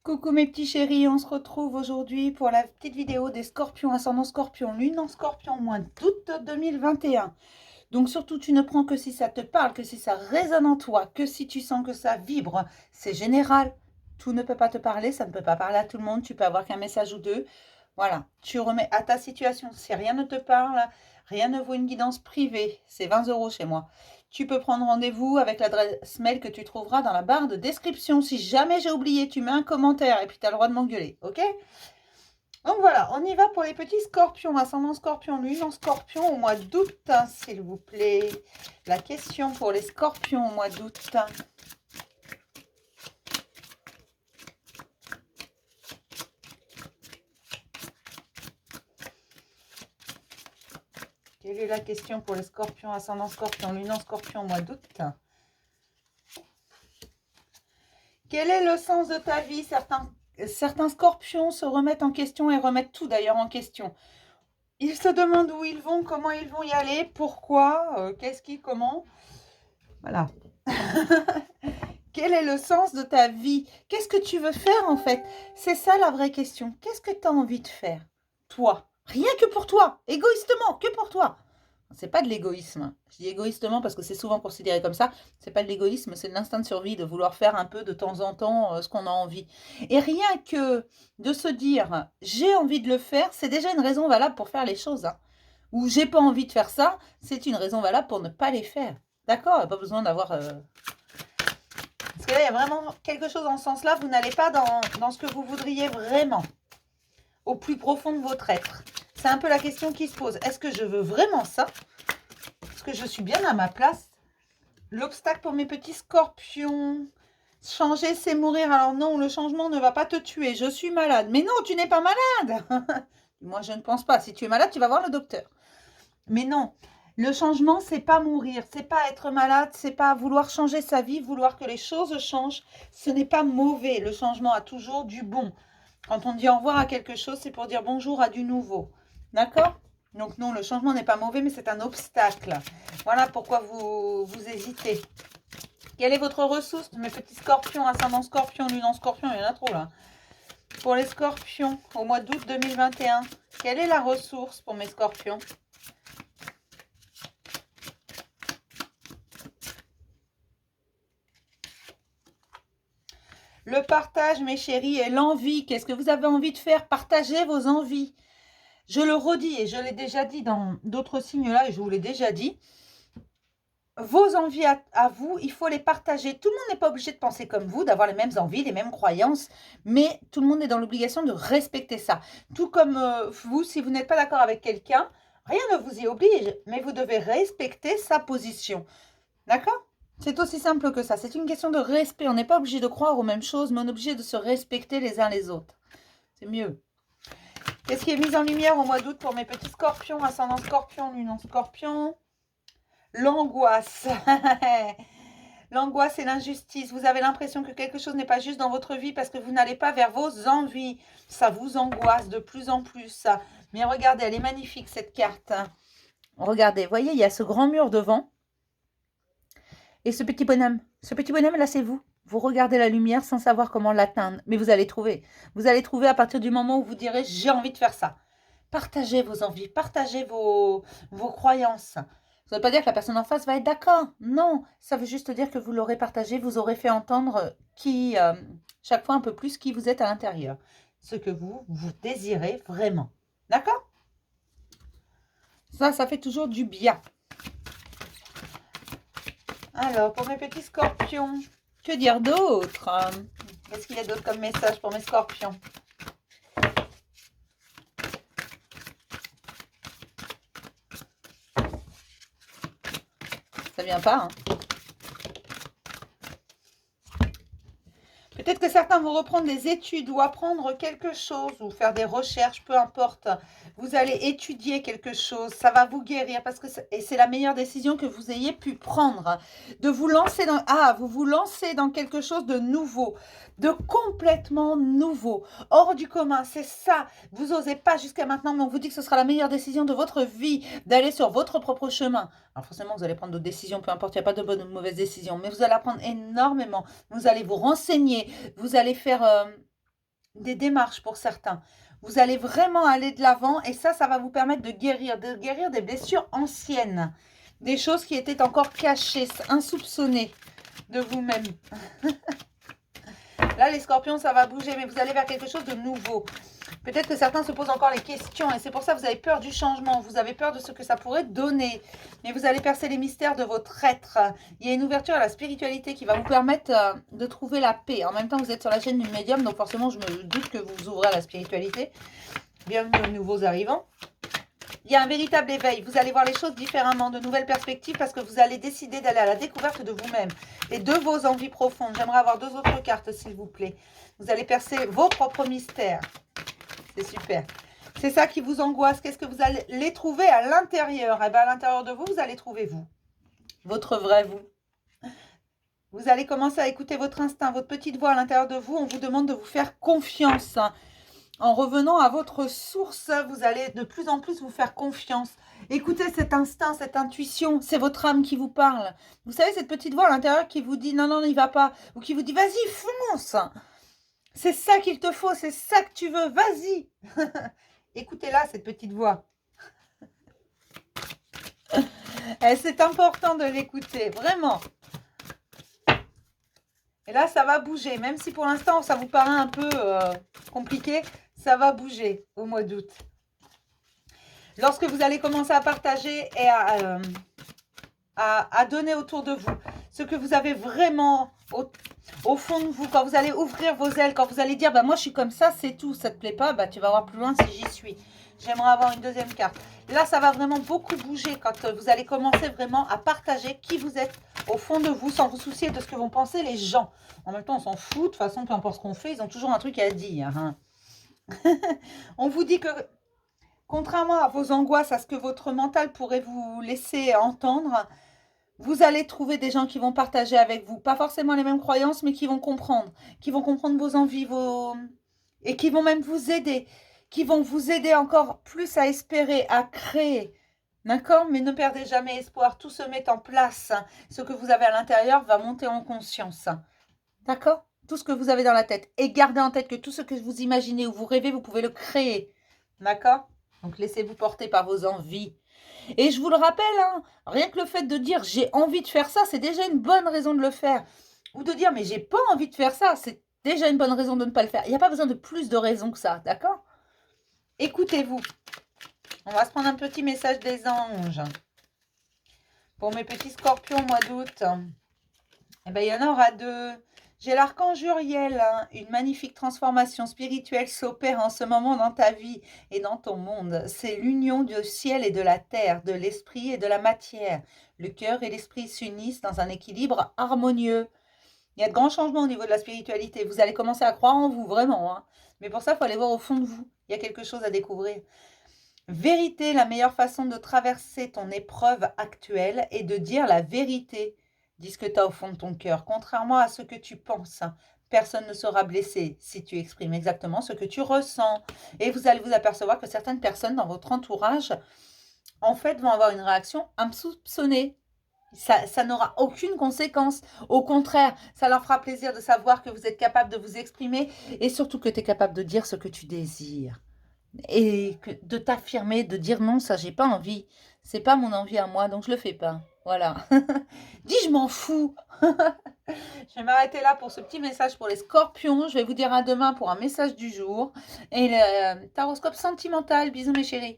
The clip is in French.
Coucou mes petits chéris, on se retrouve aujourd'hui pour la petite vidéo des scorpions, ascendant scorpion, lune en scorpion, mois d'août 2021. Donc surtout, tu ne prends que si ça te parle, que si ça résonne en toi, que si tu sens que ça vibre. C'est général. Tout ne peut pas te parler, ça ne peut pas parler à tout le monde. Tu peux avoir qu'un message ou deux. Voilà, tu remets à ta situation. Si rien ne te parle, rien ne vaut une guidance privée. C'est 20 € chez moi. Tu peux prendre rendez-vous avec l'adresse mail que tu trouveras dans la barre de description. Si jamais j'ai oublié, tu mets un commentaire et puis tu as le droit de m'engueuler, ok? Donc voilà, on y va pour les petits scorpions, ascendant scorpion, lune en scorpion au mois d'août, s'il vous plaît. La question pour les scorpions au mois d'août. Quelle est la question pour les scorpions, ascendant scorpion, lune en scorpion au mois d'août? Quel est le sens de ta vie? Certains scorpions se remettent en question et remettent tout d'ailleurs en question. Ils se demandent où ils vont, comment ils vont y aller, pourquoi, qu'est-ce qui, comment. Voilà. Quel est le sens de ta vie? Qu'est-ce que tu veux faire en fait? C'est ça la vraie question. Qu'est-ce que tu as envie de faire? Toi. Rien que pour toi. Égoïstement, que pour toi. C'est pas de l'égoïsme. Je dis égoïstement parce que c'est souvent considéré comme ça. C'est pas de l'égoïsme, c'est de l'instinct de survie, de vouloir faire un peu de temps en temps ce qu'on a envie. Et rien que de se dire j'ai envie de le faire, c'est déjà une raison valable pour faire les choses. Hein. Ou j'ai pas envie de faire ça, c'est une raison valable pour ne pas les faire. D'accord? Il n'y a pas besoin d'avoir. Parce que là, il y a vraiment quelque chose dans ce sens-là. Vous n'allez pas dans ce que vous voudriez vraiment, au plus profond de votre être. C'est un peu la question qui se pose. Est-ce que je veux vraiment ça? Est-ce que je suis bien à ma place? L'obstacle pour mes petits scorpions. Changer, c'est mourir. Alors non, le changement ne va pas te tuer. Je suis malade. Mais non, tu n'es pas malade. Moi, je ne pense pas. Si tu es malade, tu vas voir le docteur. Mais non, le changement, c'est pas mourir. C'est pas être malade. C'est pas vouloir changer sa vie, vouloir que les choses changent. Ce n'est pas mauvais. Le changement a toujours du bon. Quand on dit au revoir à quelque chose, c'est pour dire bonjour à du nouveau. D'accord? Donc non, le changement n'est pas mauvais, mais c'est un obstacle. Voilà pourquoi vous hésitez. Quelle est votre ressource, mes petits scorpions, ascendant scorpion, lune en scorpion, il y en a trop là. Pour les scorpions, au mois d'août 2021, quelle est la ressource pour mes scorpions? Le partage, mes chéris, et l'envie. Qu'est-ce que vous avez envie de faire? Partagez vos envies. Je le redis, et je l'ai déjà dit dans d'autres signes là, et je vous l'ai déjà dit. Vos envies à vous, il faut les partager. Tout le monde n'est pas obligé de penser comme vous, d'avoir les mêmes envies, les mêmes croyances, mais tout le monde est dans l'obligation de respecter ça. Tout comme vous, si vous n'êtes pas d'accord avec quelqu'un, rien ne vous y oblige, mais vous devez respecter sa position. D'accord? C'est aussi simple que ça. C'est une question de respect. On n'est pas obligé de croire aux mêmes choses, mais on est obligé de se respecter les uns les autres. C'est mieux. Qu'est-ce qui est mis en lumière au mois d'août pour mes petits scorpions, ascendant scorpion, lune en scorpion? L'angoisse. L'angoisse et l'injustice. Vous avez l'impression que quelque chose n'est pas juste dans votre vie parce que vous n'allez pas vers vos envies. Ça vous angoisse de plus en plus. Mais regardez, elle est magnifique cette carte. Regardez, voyez, il y a ce grand mur devant. Et ce petit bonhomme là, c'est vous. Vous regardez la lumière sans savoir comment l'atteindre. Mais vous allez trouver. Vous allez trouver à partir du moment où vous direz « j'ai envie de faire ça ». Partagez vos envies, partagez vos croyances. Ça ne veut pas dire que la personne en face va être d'accord. Non, ça veut juste dire que vous l'aurez partagé, vous aurez fait entendre chaque fois un peu plus qui vous êtes à l'intérieur. Ce que vous désirez vraiment. D'accord? Ça fait toujours du bien. Alors, pour mes petits scorpions, que dire d'autre? Qu'est-ce qu'il y a d'autre comme message pour mes scorpions? Ça vient pas, hein? Peut-être que certains vont reprendre des études ou apprendre quelque chose ou faire des recherches, peu importe. Vous allez étudier quelque chose, ça va vous guérir parce que c'est la meilleure décision que vous ayez pu prendre. De vous lancer dans vous vous lancez dans quelque chose de nouveau, de complètement nouveau, hors du commun. C'est ça. Vous n'osez pas jusqu'à maintenant, mais on vous dit que ce sera la meilleure décision de votre vie, d'aller sur votre propre chemin. Alors forcément, vous allez prendre d'autres décisions, peu importe, il n'y a pas de bonne ou de mauvaise décision, mais vous allez apprendre énormément. Vous allez vous renseigner, vous allez faire des démarches pour certains. Vous allez vraiment aller de l'avant et ça va vous permettre de guérir des blessures anciennes, des choses qui étaient encore cachées, insoupçonnées de vous-même. Là, les scorpions, ça va bouger, mais vous allez vers quelque chose de nouveau. Peut-être que certains se posent encore les questions et c'est pour ça que vous avez peur du changement, vous avez peur de ce que ça pourrait donner. Mais vous allez percer les mystères de votre être. Il y a une ouverture à la spiritualité qui va vous permettre de trouver la paix. En même temps, vous êtes sur la chaîne du médium, donc forcément, je me doute que vous vous ouvrez à la spiritualité. Bienvenue aux nouveaux arrivants. Il y a un véritable éveil. Vous allez voir les choses différemment, de nouvelles perspectives, parce que vous allez décider d'aller à la découverte de vous-même et de vos envies profondes. J'aimerais avoir 2 autres cartes, s'il vous plaît. Vous allez percer vos propres mystères. C'est super. C'est ça qui vous angoisse. Qu'est-ce que vous allez trouver à l'intérieur? Eh bien, à l'intérieur de vous, vous allez trouver vous. Votre vrai vous. Vous allez commencer à écouter votre instinct, votre petite voix à l'intérieur de vous. On vous demande de vous faire confiance. En revenant à votre source, vous allez de plus en plus vous faire confiance. Écoutez cet instinct, cette intuition, c'est votre âme qui vous parle. Vous savez, cette petite voix à l'intérieur qui vous dit « non, non, n'y va pas » ou qui vous dit « vas-y, fonce ». C'est ça qu'il te faut, c'est ça que tu veux, vas-y. Écoutez-la, cette petite voix. C'est important de l'écouter, vraiment. Et là, ça va bouger, même si pour l'instant, ça vous paraît un peu compliqué, ça va bouger au mois d'août. Lorsque vous allez commencer à partager et à donner autour de vous ce que vous avez vraiment au fond de vous, quand vous allez ouvrir vos ailes, quand vous allez dire bah, « moi je suis comme ça, c'est tout, ça ne te plaît pas, bah, tu vas voir plus loin si j'y suis ». J'aimerais avoir une deuxième carte. Là, ça va vraiment beaucoup bouger quand vous allez commencer vraiment à partager qui vous êtes au fond de vous, sans vous soucier de ce que vont penser les gens. En même temps, on s'en fout. De toute façon, peu importe ce qu'on fait, ils ont toujours un truc à dire. Hein. On vous dit que, contrairement à vos angoisses, à ce que votre mental pourrait vous laisser entendre, vous allez trouver des gens qui vont partager avec vous. Pas forcément les mêmes croyances, mais qui vont comprendre vos envies, et qui vont même vous aider. Qui vont vous aider encore plus à espérer, à créer. D'accord? Mais ne perdez jamais espoir. Tout se met en place. Ce que vous avez à l'intérieur va monter en conscience. D'accord? Tout ce que vous avez dans la tête. Et gardez en tête que tout ce que vous imaginez ou vous rêvez, vous pouvez le créer. D'accord? Donc, laissez-vous porter par vos envies. Et je vous le rappelle, hein, rien que le fait de dire « j'ai envie de faire ça », c'est déjà une bonne raison de le faire. Ou de dire « mais j'ai pas envie de faire ça », c'est déjà une bonne raison de ne pas le faire. Il n'y a pas besoin de plus de raisons que ça, d'accord? Écoutez-vous. On va se prendre un petit message des anges. Pour mes petits scorpions, mois d'août. Eh bien, il y en aura 2. J'ai l'archange Uriel. Hein. Une magnifique transformation spirituelle s'opère en ce moment dans ta vie et dans ton monde. C'est l'union du ciel et de la terre, de l'esprit et de la matière. Le cœur et l'esprit s'unissent dans un équilibre harmonieux. Il y a de grands changements au niveau de la spiritualité. Vous allez commencer à croire en vous, vraiment. Hein. Mais pour ça, il faut aller voir au fond de vous. Il y a quelque chose à découvrir. Vérité, la meilleure façon de traverser ton épreuve actuelle est de dire la vérité. Dis ce que tu as au fond de ton cœur. Contrairement à ce que tu penses, personne ne sera blessé si tu exprimes exactement ce que tu ressens. Et vous allez vous apercevoir que certaines personnes dans votre entourage, en fait, vont avoir une réaction insoupçonnée. Ça n'aura aucune conséquence. Au contraire, ça leur fera plaisir de savoir que vous êtes capable de vous exprimer et surtout que tu es capable de dire ce que tu désires. Et de t'affirmer, de dire non, ça j'ai pas envie. C'est pas mon envie à moi, donc je le fais pas. Voilà. Dis, je m'en fous. Je vais m'arrêter là pour ce petit message pour les scorpions. Je vais vous dire à demain pour un message du jour. Et le taroscope sentimental. Bisous mes chéris.